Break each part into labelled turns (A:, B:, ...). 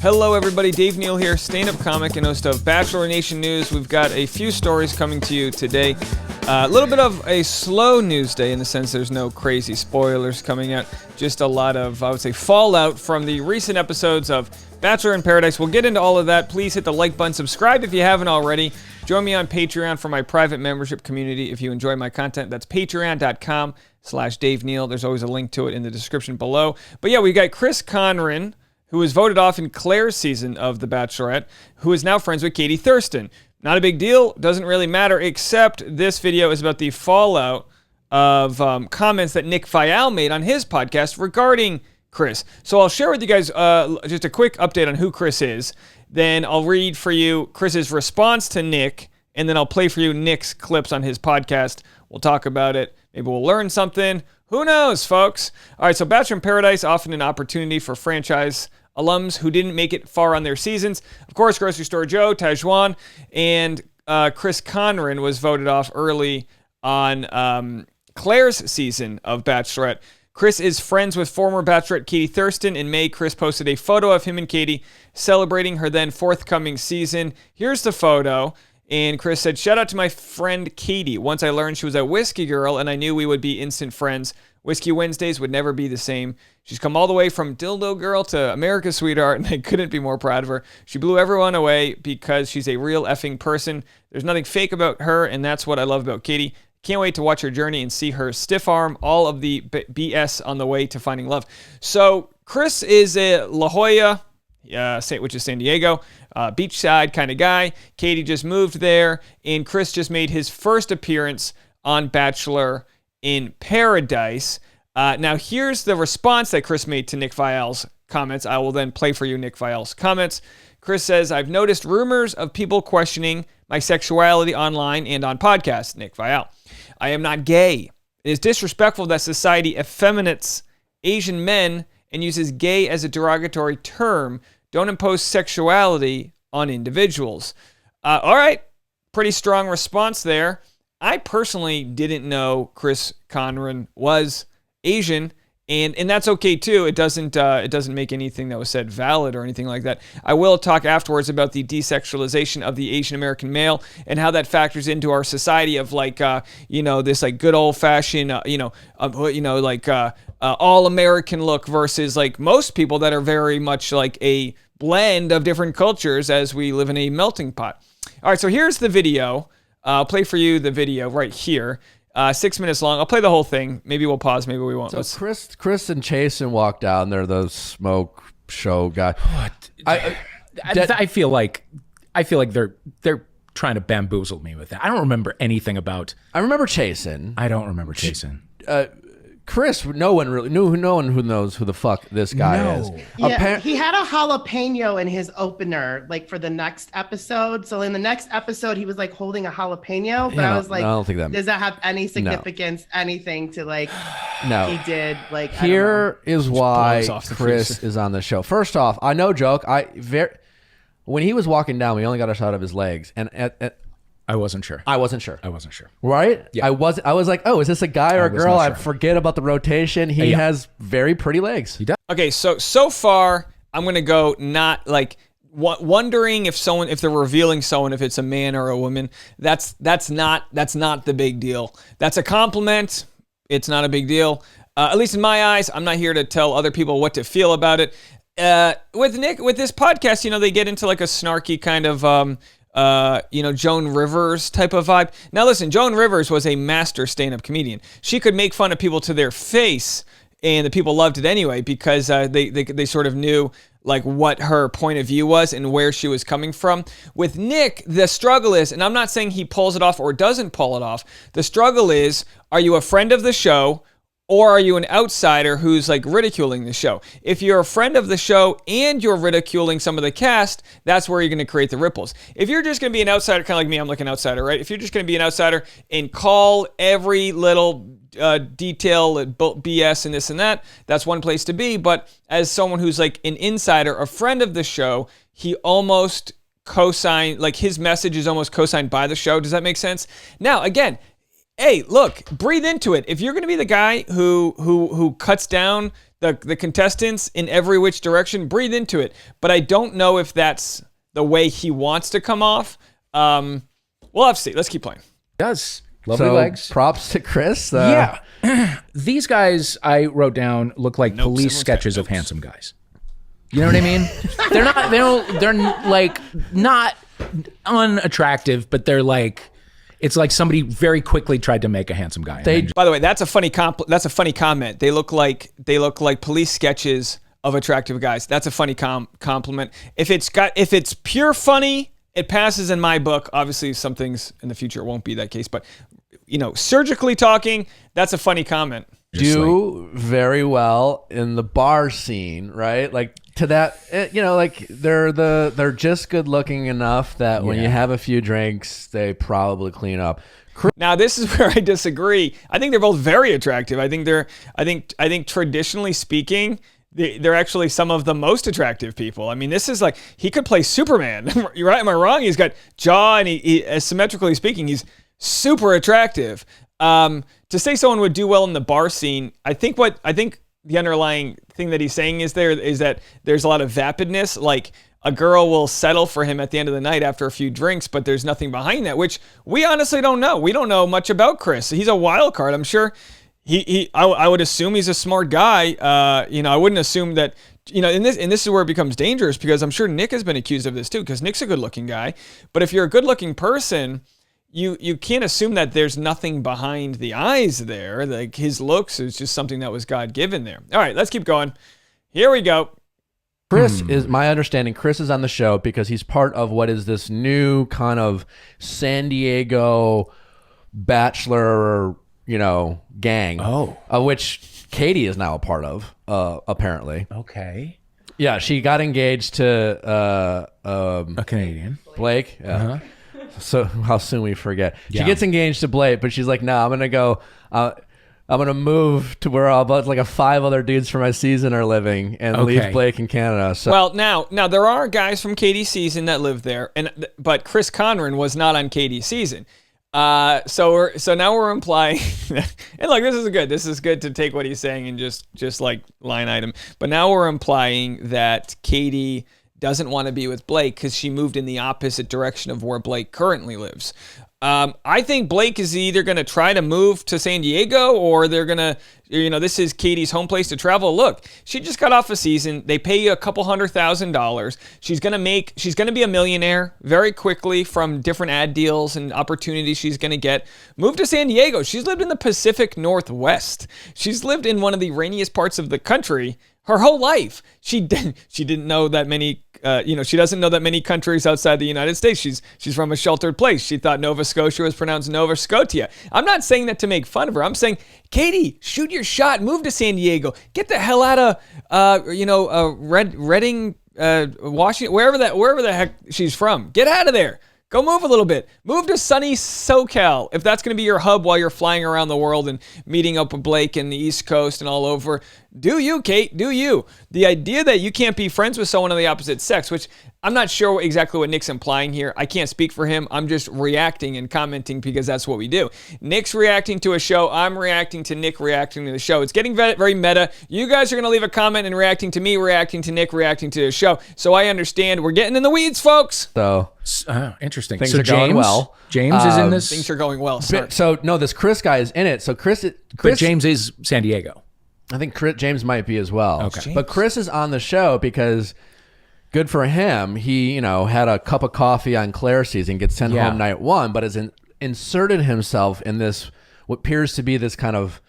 A: Hello everybody, Dave Neal here, stand-up comic and host of Bachelor Nation News. We've got a few stories coming to you today. A little bit of a slow news day in the sense there's no crazy spoilers coming out. Just a lot of, I would say, fallout from the recent episodes of Bachelor in Paradise. We'll get into all of that. Please hit the like button, subscribe if you haven't already. Join me on Patreon for my private membership community if you enjoy my content. That's patreon.com/Dave Neal. There's always a link to it in the description below. But yeah, we got Chris Conran, who was voted off in Claire's season of The Bachelorette, who is now friends with Katie Thurston. Not a big deal, doesn't really matter, except this video is about the fallout of comments that Viall made on his podcast regarding Chris. So I'll share with you guys just a quick update on who Chris is. Then I'll read for you Chris's response to Nick, and then I'll play for you Nick's clips on his podcast. We'll talk about it. Maybe we'll learn something. Who knows, folks? All right, so Bachelor in Paradise, often an opportunity for franchise alums who didn't make it far on their seasons. Of course, Grocery Store Joe, Tajwan, and Chris Conran was voted off early on Claire's season of Bachelorette. Chris is friends with former Bachelorette Katie Thurston. In May, Chris posted a photo of him and Katie celebrating her then forthcoming season. Here's the photo. And Chris said, "Shout out to my friend Katie. Once I learned she was a whiskey girl and I knew we would be instant friends. Whiskey Wednesdays would never be the same. She's come all the way from Dildo Girl to America's Sweetheart, and I couldn't be more proud of her. She blew everyone away because she's a real effing person. There's nothing fake about her, and that's what I love about Katie. Can't wait to watch her journey and see her stiff arm all of the BS on the way to finding love." So Chris is a La Jolla, which is San Diego, beachside kind of guy. Katie just moved there, and Chris just made his first appearance on Bachelor in Paradise. Now here's the response that Chris made to Viall's comments. I will then play for you Viall's comments. Chris says, "I've noticed rumors of people questioning my sexuality online and on podcasts." Viall. "I am not gay. It is disrespectful that society effeminates Asian men and uses gay as a derogatory term. Don't impose sexuality on individuals." All right, pretty strong response there. I personally didn't know Chris Conran was Asian, and that's okay too. It doesn't make anything that was said valid or anything like that. I will talk afterwards about the desexualization of the Asian American male and how that factors into our society of this like good old fashioned all American look versus like most people that are very much like a blend of different cultures as we live in a melting pot. All right, so here's the video. I'll play for you the video right here. 6 minutes long. I'll play the whole thing. Maybe we'll pause. Maybe we won't.
B: So Chris and Chasen walk down there. The smoke show guy.
C: What? I feel like they're trying to bamboozle me with that. I don't remember anything about.
B: I remember Chasen.
C: I don't remember Chasen.
B: Chris, no one who knows who the fuck this guy is.
D: Yeah, he had a jalapeno in his opener, like for the next episode. So in the next episode, he was like holding a jalapeno. But I was like, I don't think does that have any significance? No. Anything to like?
B: No,
D: he did. Like
B: here is why Chris is on the show. First off, I no joke. When he was walking down, we only got a shot of his legs, and
C: I wasn't sure.
B: Right?
C: Yeah.
B: I was like, oh, is this a guy or a girl? I forget about the rotation. He has very pretty legs.
C: He does.
A: Okay, so far I'm gonna go not like wondering if they're revealing someone, if it's a man or a woman. That's not the big deal. That's a compliment. It's not a big deal. At least in my eyes. I'm not here to tell other people what to feel about it. With Nick, with this podcast, they get into like a snarky kind of Joan Rivers type of vibe. Now listen, Joan Rivers was a master stand-up comedian. She could make fun of people to their face, and the people loved it anyway because they sort of knew like what her point of view was and where she was coming from. With Nick, the struggle is, and I'm not saying he pulls it off or doesn't pull it off, the struggle is, are you a friend of the show or are you an outsider who's like ridiculing the show? If you're a friend of the show and you're ridiculing some of the cast, that's where you're going to create the ripples. If you're just going to be an outsider, kind of like me, I'm like an outsider, right? If you're just going to be an outsider and call every little detail, BS and this and that, that's one place to be. But as someone who's like an insider, a friend of the show, he almost co-signed, like his message is almost co-signed by the show. Does that make sense? Now, again, hey, look, breathe into it. If you're going to be the guy who cuts down the contestants in every which direction. Breathe into it. But I don't know if that's the way he wants to come off. We'll have to see. Let's keep playing.
C: Does. Lovely legs.
B: Props to Chris.
C: Yeah. These guys I wrote down look like police sketches of handsome guys. You know what I mean? They're like not unattractive, but they're like, it's like somebody very quickly tried to make a handsome guy.
A: By the way, that's a funny comment. They look like police sketches of attractive guys. That's a funny compliment. If it's pure funny, it passes in my book. Obviously, some things in the future won't be that case, but surgically talking, that's a funny comment.
B: Do very well in the bar scene, right? Like to that, like they're just good looking enough that when you have a few drinks, they probably clean up.
A: Now, this is where I disagree. I think they're both very attractive. I think traditionally speaking, they're actually some of the most attractive people. I mean, this is like, he could play Superman. You're right? Am I wrong? He's got jaw, and he symmetrically speaking, he's super attractive. To say someone would do well in the bar scene, I think the underlying thing that he's saying is that there's a lot of vapidness. Like, a girl will settle for him at the end of the night after a few drinks, but there's nothing behind that, which we honestly don't know. We don't know much about Chris. He's a wild card. I'm sure I would assume he's a smart guy. I wouldn't assume that, and this is where it becomes dangerous, because I'm sure Nick has been accused of this too, because Nick's a good looking guy. But if you're a good looking person, you can't assume that there's nothing behind the eyes there. Like, his looks is just something that was God given there. All right, let's keep going. Here we go.
B: Chris is, my understanding, Chris is on the show because he's part of what is this new kind of San Diego Bachelor, gang.
C: Oh.
B: Which Katie is now a part of, apparently.
C: Okay.
B: Yeah, she got engaged to
C: a Canadian.
B: Blake. Yeah. Uh-huh. So how soon we forget. She gets engaged to Blake, but she's like, no, I'm gonna go. I'm gonna move to where about like 5 other dudes from my season are living, and leave Blake in Canada. So.
A: Well, now there are guys from Katie's season that live there, but Chris Conran was not on Katie's season. So now we're implying, and look, this is good to take what he's saying and just like line item. But now we're implying that Katie doesn't want to be with Blake because she moved in the opposite direction of where Blake currently lives. I think Blake is either going to try to move to San Diego, or they're going to, this is Katie's home place to travel. Look, she just got off a season. They pay you $200,000. She's going to be a millionaire very quickly from different ad deals and opportunities she's going to get. Move to San Diego. She's lived in the Pacific Northwest. She's lived in one of the rainiest parts of the country her whole life. She didn't know that many, she doesn't know that many countries outside the United States. She's from a sheltered place. She thought Nova Scotia was pronounced Nova Scotia. I'm not saying that to make fun of her. I'm saying, Katie, shoot your shot. Move to San Diego. Get the hell out of, Redding, Washington, wherever the heck she's from. Get out of there. Go move a little bit. Move to sunny SoCal if that's going to be your hub while you're flying around the world and meeting up with Blake in the East Coast and all over. Do you, Kate? Do you? The idea that you can't be friends with someone of the opposite sex, which I'm not sure exactly what Nick's implying here. I can't speak for him. I'm just reacting and commenting because that's what we do. Nick's reacting to a show. I'm reacting to Nick reacting to the show. It's getting very meta. You guys are going to leave a comment and reacting to me, reacting to Nick, reacting to the show. So I understand. We're getting in the weeds, folks.
B: So
C: interesting.
B: Things are going well.
C: James is in this.
A: Things are going well.
B: So no, this Chris guy is in it. So Chris,
C: but James is San Diego.
B: I think James might be as well.
C: Okay.
B: But Chris is on the show because good for him. He, had a cup of coffee on Claire's season, gets sent home night 1, but has inserted himself in this, what appears to be this kind of,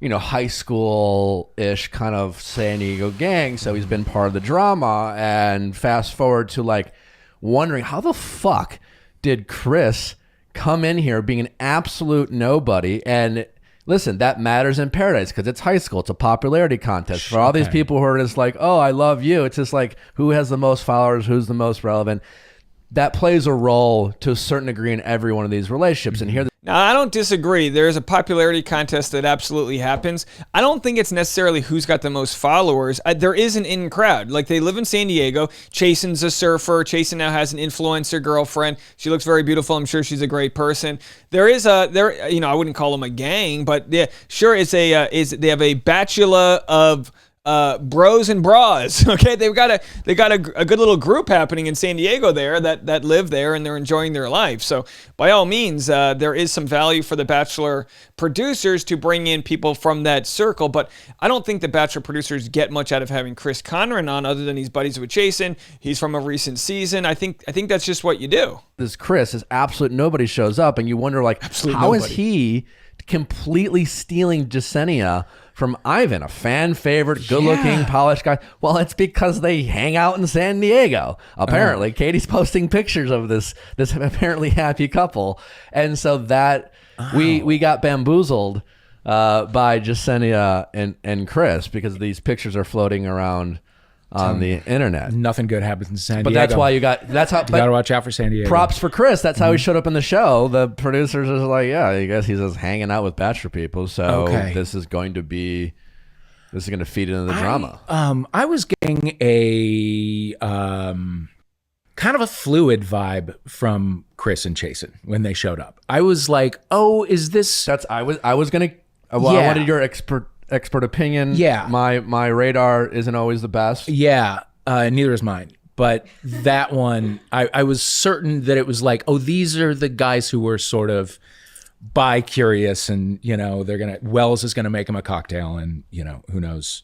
B: high school-ish kind of San Diego gang. So he's been part of the drama, and fast forward to wondering how the fuck did Chris come in here being an absolute nobody. And listen, that matters in paradise because it's high school. It's a popularity contest. For all these people who are just like, oh, I love you. It's just like, who has the most followers? Who's the most relevant? That plays a role to a certain degree in every one of these relationships. And here,
A: now, I don't disagree. There's a popularity contest that absolutely happens. I don't think it's necessarily who's got the most followers. There is an in crowd. Like, they live in San Diego. Chasen's a surfer. Chasen now has an influencer girlfriend. She looks very beautiful. I'm sure she's a great person. There is I wouldn't call them a gang, but yeah, sure, they have a Bachelor of bros and bras. Okay, they got a good little group happening in San Diego there that live there, and they're enjoying their life. So by all means, there is some value for the Bachelor producers to bring in people from that circle. But I don't think the Bachelor producers get much out of having Chris Conran on, other than he's buddies with Jason. He's from a recent season. I think that's just what you do.
B: This Chris is absolute nobody shows up, and you wonder like, how is he completely stealing Jasenia from Ivan, a fan favorite, good-looking, polished guy? Well, it's because they hang out in San Diego. Apparently, Katie's posting pictures of this apparently happy couple, and so that we got bamboozled by Jasenia and Chris, because these pictures are floating around on the internet.
C: Nothing good happens in San Diego.
B: But that's why you got to
C: watch out for San Diego.
B: Props for Chris. That's how he showed up in the show. The producers are like, yeah, I guess he's just hanging out with Bachelor people. So this is going to feed into the drama.
C: I was getting a kind of a fluid vibe from Chris and Jason when they showed up. I was like, oh, is this?
B: I wanted your expert opinion.
C: Yeah.
B: My radar isn't always the best.
C: Yeah. Neither is mine. But that one, I was certain that it was like, oh, these are the guys who were sort of bi-curious, and, Wells is going to make him a cocktail, and, who knows.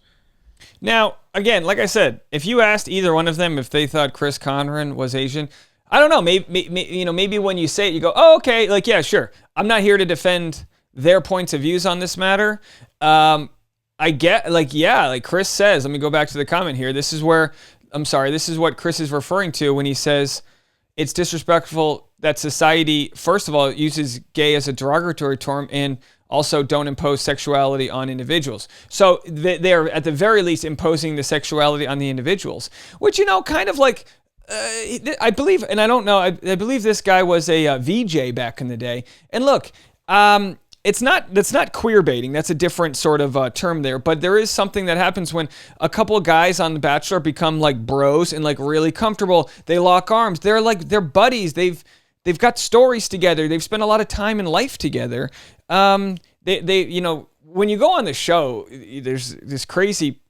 A: Now, again, like I said, if you asked either one of them if they thought Chris Conran was Asian, I don't know. Maybe when you say it, you go, oh, okay. Like, yeah, sure. I'm not here to defend their points of views on this matter. I get, like Chris says, let me go back to the comment here. This is what Chris is referring to when he says it's disrespectful that society, first of all, uses gay as a derogatory term, and also don't impose sexuality on individuals. So they're at the very least imposing the sexuality on the individuals, which, kind of like, I believe, and I don't know, I believe this guy was a VJ back in the day. And look, that's not queer baiting. That's a different sort of term there. But there is something that happens when a couple of guys on The Bachelor become like bros and like really comfortable. They lock arms. They're buddies. They've got stories together. They've spent a lot of time in life together. When you go on the show, there's this crazy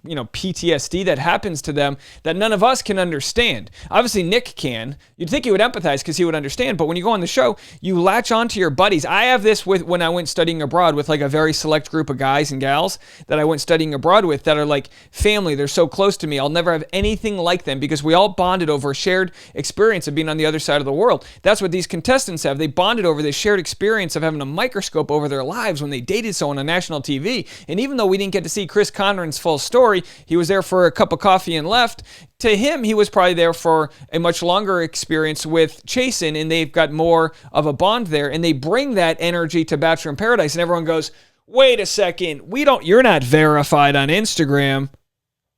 A: PTSD that happens to them that none of us can understand. Obviously, Nick can. You'd think he would empathize because he would understand, but when you go on the show, you latch on to your buddies. I have this when I went studying abroad with like a very select group of guys and gals that I went studying abroad with that are like family. They're so close to me. I'll never have anything like them because we all bonded over a shared experience of being on the other side of the world. That's what these contestants have. They bonded over this shared experience of having a microscope over their lives when they dated someone on national TV. And even though we didn't get to see Chris Conran's full story, he was there for a cup of coffee and left. To him, he was probably there for a much longer experience with Jason, and they've got more of a bond there, and they bring that energy to Bachelor in Paradise, and everyone goes, wait a second, you're not verified on Instagram.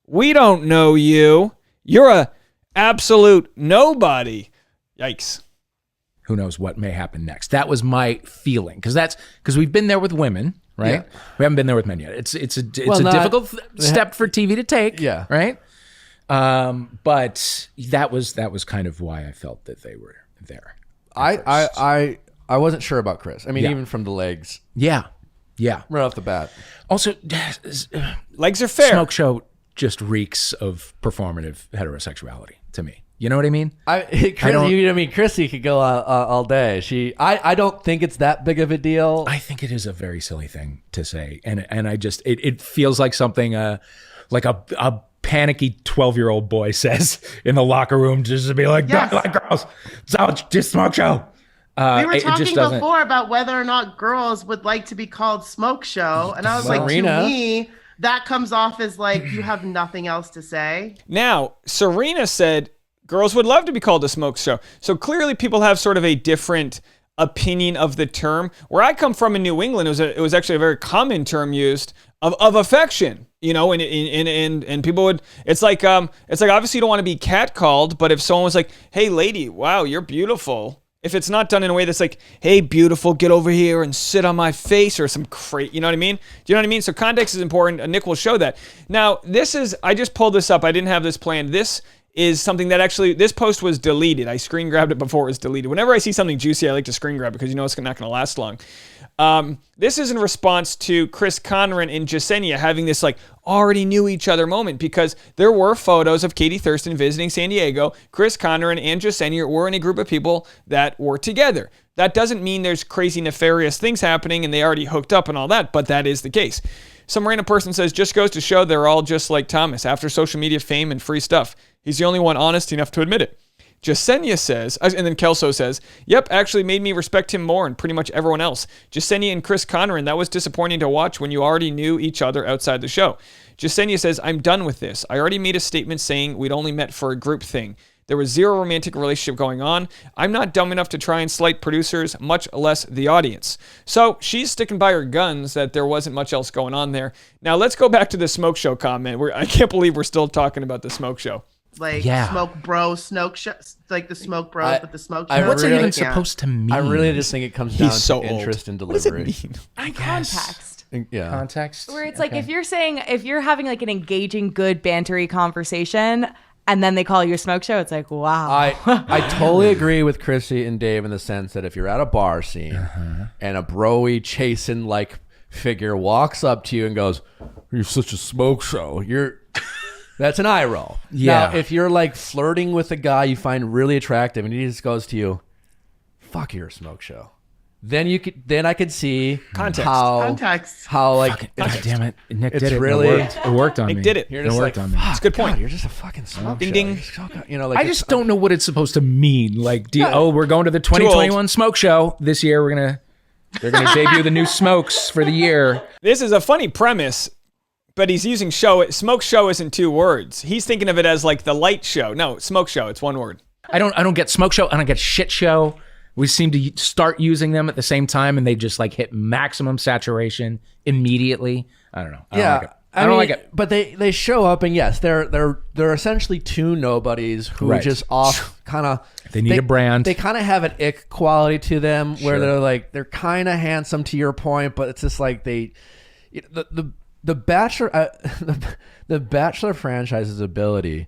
A: We don't know you. You're a absolute nobody. Yikes.
C: Who knows what may happen next? That was my feeling, because we've been there with women. Right, yeah. We haven't been there with men yet. It's a difficult step for TV to take.
B: Yeah,
C: right. But that was kind of why I felt that they were there.
B: I wasn't sure about Chris. I mean, even from the legs.
C: Yeah,
B: right off the bat.
C: Also,
A: legs are fair.
C: Smoke show just reeks of performative heterosexuality to me. You know what I mean?
B: Chrissy could go all day. I don't think it's that big of a deal.
C: I think it is a very silly thing to say, and I just it feels like something like a panicky 12-year-old boy says in the locker room, just to be like, don't like girls, so it's just smoke show.
D: We were talking before about whether or not girls would like to be called smoke show, and I was like, to me, that comes off as like you have nothing else to say.
A: Now, Serena said girls would love to be called a smoke show. So clearly people have sort of a different opinion of the term. Where I come from in New England, it was actually a very common term used of affection, and people would, it's like obviously you don't want to be catcalled, but if someone was like, hey lady, wow, you're beautiful. If it's not done in a way that's like, hey, beautiful, get over here and sit on my face or some you know what I mean? Do you know what I mean? So context is important. Nick will show that. Now, I just pulled this up. I didn't have this planned. This is something that actually, this post was deleted. I screen grabbed it before it was deleted. Whenever I see something juicy, I like to screen grab it because it's not going to last long. This is in response to Chris Conran and Jasenia having this like already knew each other moment, because there were photos of Katie Thurston visiting San Diego. Chris Conran and Jessenia were in a group of people that were together. That doesn't mean there's crazy nefarious things happening and they already hooked up and all that, but that is the case. Some random person says, just goes to show they're all just like Thomas after social media fame and free stuff. He's the only one honest enough to admit it. Jessenia says, and then Kelso says, yep, actually made me respect him more and pretty much everyone else. Jessenia and Chris Conran, that was disappointing to watch when you already knew each other outside the show. Jessenia says, I'm done with this. I already made a statement saying we'd only met for a group thing. There was zero romantic relationship going on. I'm not dumb enough to try and slight producers, much less the audience. So she's sticking by her guns that there wasn't much else going on there. Now let's go back to the smoke show comment. I can't believe we're still talking about the smoke show.
D: Like smoke bros, like the smoke bros with the smoke show.
C: What's it even supposed to mean?
B: I really just think it comes down to interest in delivery.
A: What does it mean?
E: I guess. Context.
B: Yeah.
C: Context.
E: Where it's like if you're having like an engaging, good, bantery conversation, and then they call you a smoke show, it's like, wow.
B: I totally agree with Chrissy and Dave in the sense that if you're at a bar scene and a bro-y chasing like figure walks up to you and goes, "You're such a smoke show," that's an eye roll.
C: Yeah.
B: Now, if you're like flirting with a guy you find really attractive and he just goes to you, "Fuck, you're a smoke show," then I could see
A: context.
B: How like,
C: God damn it, Nick
B: it's
C: did it.
B: really
C: It worked on me.
A: Nick did it.
B: You're
C: It
B: just
C: worked
B: like,
C: on me.
B: fuck,
A: It's a good point.
B: God, you're just a fucking smoke
A: Ding,
B: show.
A: ding.
B: You're so, like
C: I just don't know what it's supposed to mean. Like, we're going to the 2021 smoke show this year. They're gonna debut the new smokes for the year.
A: This is a funny premise, but he's using show. Smoke show isn't 2 words. He's thinking of it as like the light show. No, smoke show. It's 1 word.
C: I don't get smoke show. I don't get shit show. We seem to start using them at the same time, and they just like hit maximum saturation immediately. I don't know. I don't like it.
B: But they show up, and yes, they're essentially 2 nobodies who just off kind of.
C: They need a brand.
B: They kind of have an ick quality to them, where they're kind of handsome to your point, but it's just like the Bachelor the Bachelor franchise's ability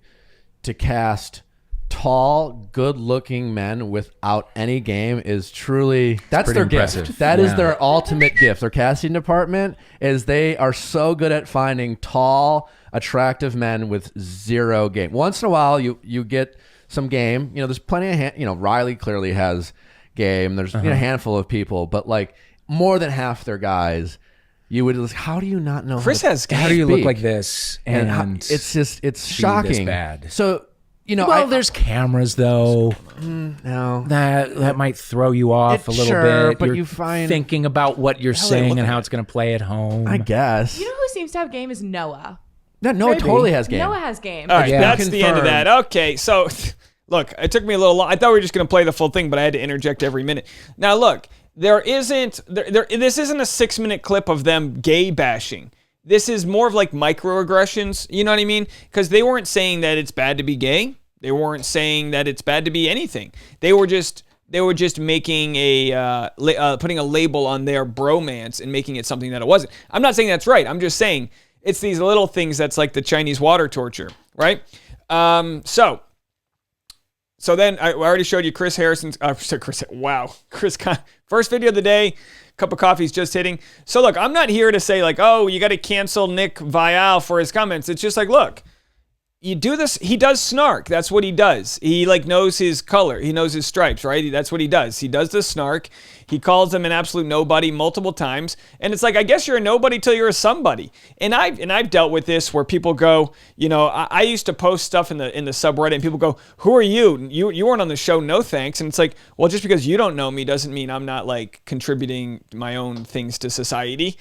B: to cast tall, good-looking men without any game is truly that's their
C: impressive.
B: gift. That is their ultimate gift. Their casting department is they are so good at finding tall, attractive men with zero game. Once in a while, you get some game. There's plenty of Riley clearly has game. There's a handful of people, but like more than half their guys. You would just, how do you not know?
A: Chris has game.
C: How do you look like this? And
B: it's shocking.
C: This bad.
B: So.
C: There's cameras though.
B: No,
C: that might throw you off a little bit.
B: But
C: you're
B: you find
C: thinking about what you're saying and how it's going to play at home.
B: I guess.
E: You know who seems to have game is Noah.
B: No, Noah totally has game.
E: Noah has game.
A: All right, that's the end of that. Okay, so look, it took me a little long. I thought we were just going to play the full thing, but I had to interject every minute. Now look, this isn't a 6-minute clip of them gay bashing. This is more of like microaggressions, you know what I mean? Because they weren't saying that it's bad to be gay. They weren't saying that it's bad to be anything. They were just making putting a label on their bromance and making it something that it wasn't. I'm not saying that's right. I'm just saying it's these little things that's like the Chinese water torture, right? So then I already showed you Chris Harrison's. Chris. First video of the day. Cup of coffee's just hitting. So look, I'm not here to say like, oh, you got to cancel Nick Viall for his comments. It's just like, look, you do this. He does snark. That's what he does. He like knows his color. He knows his stripes, right? That's what he does. He does the snark. He calls him an absolute nobody multiple times. And it's like, I guess you're a nobody till you're a somebody. And I've dealt with this where people go, I used to post stuff in the subreddit and people go, who are you? You weren't on the show. No thanks. And it's like, well, just because you don't know me doesn't mean I'm not like contributing my own things to society.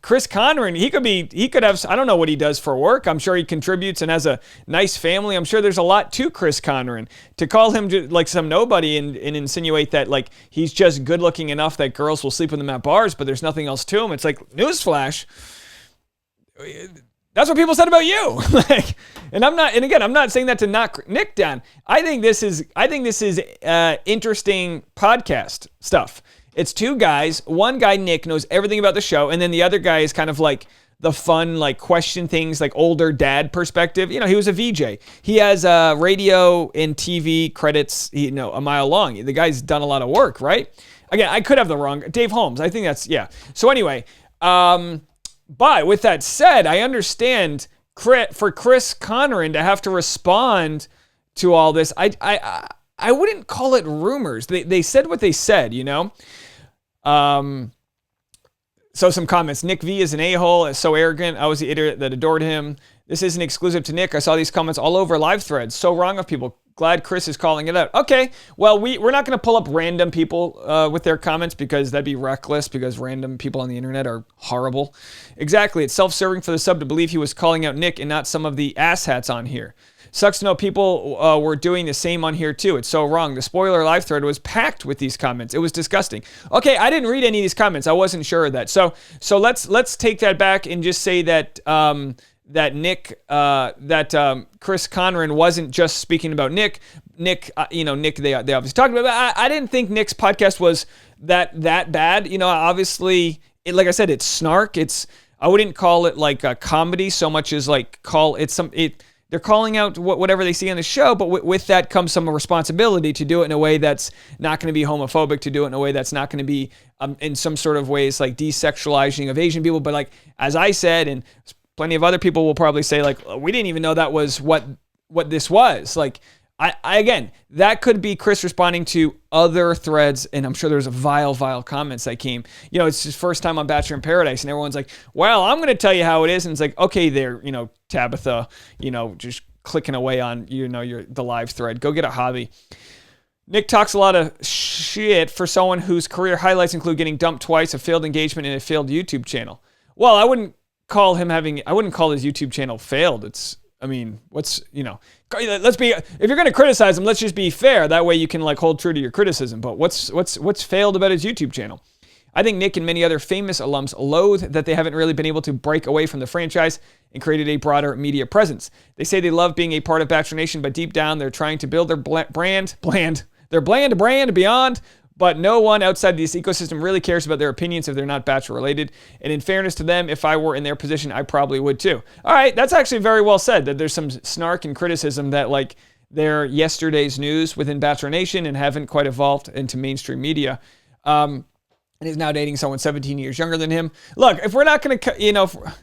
A: Chris Conran, he could have, I don't know what he does for work. I'm sure he contributes and has a nice family. I'm sure there's a lot to Chris Conran. To call him like some nobody and insinuate that like he's just good looking enough that girls will sleep with him at bars, but there's nothing else to him. It's like, newsflash. That's what people said about you. And I'm not saying that to knock Nick down. I think this is interesting podcast stuff. It's 2 guys. One guy, Nick, knows everything about the show, and then the other guy is kind of like the fun, like question things, like older dad perspective. He was a VJ. He has radio and TV credits, a mile long. The guy's done a lot of work, right? Again, I could have the wrong. Dave Holmes. I think that's, yeah. So anyway, But with that said, I understand for Chris Conran to have to respond to all this. I wouldn't call it rumors. They said what they said, you know? So some comments. Nick V is an a-hole, is so arrogant. I was the idiot that adored him. This isn't exclusive to Nick. I saw these comments all over live threads. So wrong of people. Glad Chris is calling it out. Okay, well, we're not going to pull up random people with their comments because that'd be reckless, because random people on the internet are horrible. Exactly. It's self-serving for the sub to believe he was calling out Nick and not some of the asshats on here. Sucks to know people were doing the same on here too. It's so wrong. The spoiler live thread was packed with these comments. It was disgusting. Okay, I didn't read any of these comments. I wasn't sure of that. So let's take that back and just say that Chris Conran wasn't just speaking about Nick. Nick, they obviously talked about it. I didn't think Nick's podcast was that bad. You know, obviously, like I said, it's snark. I wouldn't call it like a comedy so much as like they're calling out whatever they see on the show, but with that comes some responsibility to do it in a way that's not going to be homophobic, to do it in a way that's not going to be in some sort of ways like desexualizing of Asian people. But like, as I said, and plenty of other people will probably say, like, we didn't even know that was what this was. Like, I again, that could be Chris responding to other threads, and I'm sure there's a vile comments that came. You know, it's his first time on Bachelor in Paradise, and everyone's like, well, I'm going to tell you how it is. And it's like, okay, there, you know, Tabitha, you know, just clicking away on, you know, the live thread. Go get a hobby. Nick talks a lot of shit for someone whose career highlights include getting dumped twice, a failed engagement, and a failed YouTube channel. Well, I wouldn't call his YouTube channel failed. If you're going to criticize him, let's just be fair. That way you can like hold true to your criticism. But what's failed about his YouTube channel? I think Nick and many other famous alums loathe that they haven't really been able to break away from the franchise and created a broader media presence. They say they love being a part of Bachelor Nation, but deep down they're trying to build their brand beyond. But no one outside this ecosystem really cares about their opinions if they're not Bachelor related. And in fairness to them, if I were in their position, I probably would too. All right, that's actually very well said, that there's some snark and criticism that like they're yesterday's news within Bachelor Nation and haven't quite evolved into mainstream media. And he's now dating someone 17 years younger than him. Look, if we're not going to,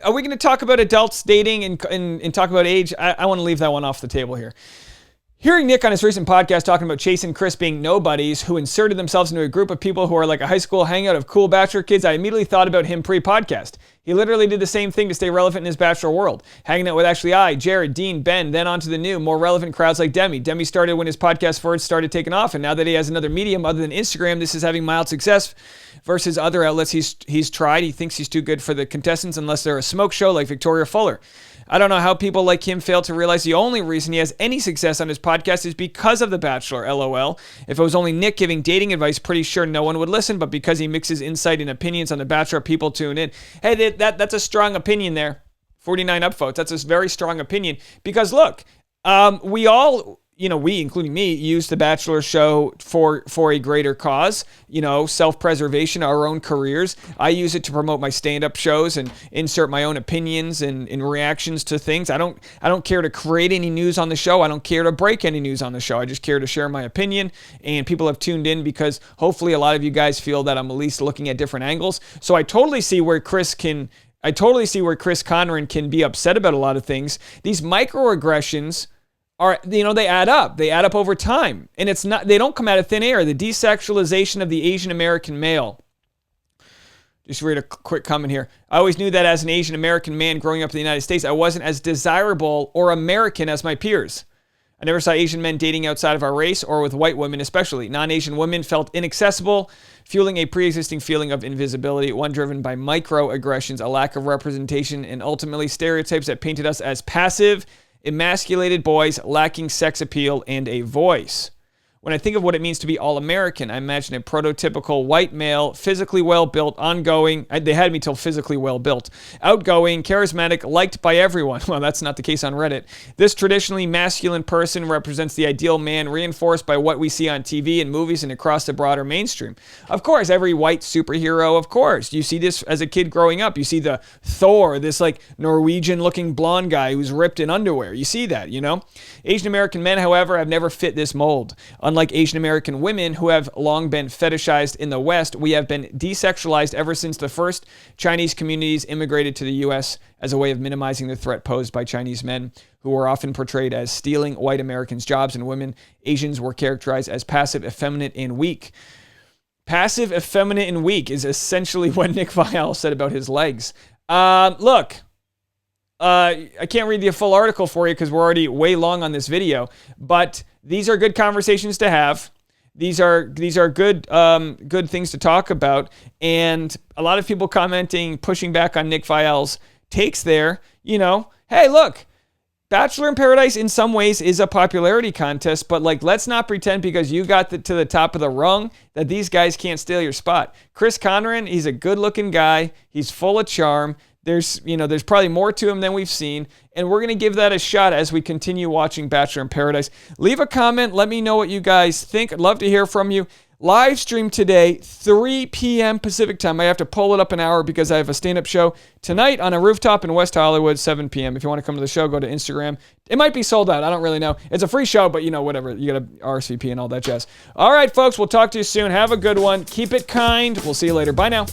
A: are we going to talk about adults dating and talk about age? I want to leave that one off the table here. Hearing Nick on his recent podcast talking about Chase and Chris being nobodies who inserted themselves into a group of people who are like a high school hangout of cool Bachelor kids, I immediately thought about him pre-podcast. He literally did the same thing to stay relevant in his Bachelor world. Hanging out with Ashley I, Jared, Dean, Ben, then on to the new, more relevant crowds like Demi. Demi started when his podcast first started taking off, and now that he has another medium other than Instagram, this is having mild success versus other outlets he's tried. He thinks he's too good for the contestants unless they're a smoke show like Victoria Fuller. I don't know how people like him fail to realize the only reason he has any success on his podcast is because of The Bachelor, LOL. If it was only Nick giving dating advice, pretty sure no one would listen, but because he mixes insight and opinions on The Bachelor, people tune in. Hey, that's a strong opinion there. 49 upvotes. That's a very strong opinion. Because look, we all, we, including me, use The Bachelor show for a greater cause, self-preservation, our own careers. I use it to promote my stand-up shows and insert my own opinions and reactions to things. I don't care to create any news on the show. I don't care to break any news on the show. I just care to share my opinion, and people have tuned in because hopefully a lot of you guys feel that I'm at least looking at different angles. So I totally see where Chris Conran can be upset about a lot of things. These microaggressions are, they add up. They add up over time. And they don't come out of thin air. The desexualization of the Asian American male. Just read a quick comment here. I always knew that as an Asian American man growing up in the United States, I wasn't as desirable or American as my peers. I never saw Asian men dating outside of our race or with white women especially. Non-Asian women felt inaccessible, fueling a pre-existing feeling of invisibility, one driven by microaggressions, a lack of representation, and ultimately stereotypes that painted us as passive, emasculated boys lacking sex appeal and a voice. When I think of what it means to be all-American, I imagine a prototypical white male, physically well-built, they had me till physically well-built, outgoing, charismatic, liked by everyone. Well, that's not the case on Reddit. This traditionally masculine person represents the ideal man reinforced by what we see on TV and movies and across the broader mainstream. Of course, every white superhero, of course. You see this as a kid growing up. You see the Thor, this like Norwegian-looking blonde guy who's ripped in underwear. You see that, Asian American men, however, have never fit this mold. Unlike Asian American women who have long been fetishized in the West, we have been desexualized ever since the first Chinese communities immigrated to the U.S. as a way of minimizing the threat posed by Chinese men, who were often portrayed as stealing white Americans' jobs, and women, Asians, were characterized as passive, effeminate, and weak. Passive, effeminate, and weak is essentially what Nick Viall said about his legs. Look, I can't read the full article for you because we're already way long on this video, but these are good conversations to have. These are good good things to talk about, and a lot of people commenting, pushing back on Nick Viall's takes there. You know, hey, look, Bachelor in Paradise in some ways is a popularity contest, but like, let's not pretend because you got to the top of the rung that these guys can't steal your spot. Chris Conran, he's a good-looking guy. He's full of charm. There's probably more to him than we've seen, and we're going to give that a shot as we continue watching Bachelor in Paradise. Leave a comment. Let me know what you guys think. I'd love to hear from you. Live stream today, 3 p.m. Pacific time. I have to pull it up an hour because I have a stand-up show tonight on a rooftop in West Hollywood, 7 p.m. If you want to come to the show, go to Instagram. It might be sold out. I don't really know. It's a free show, but whatever. You got to RSVP and all that jazz. All right, folks, we'll talk to you soon. Have a good one. Keep it kind. We'll see you later. Bye now.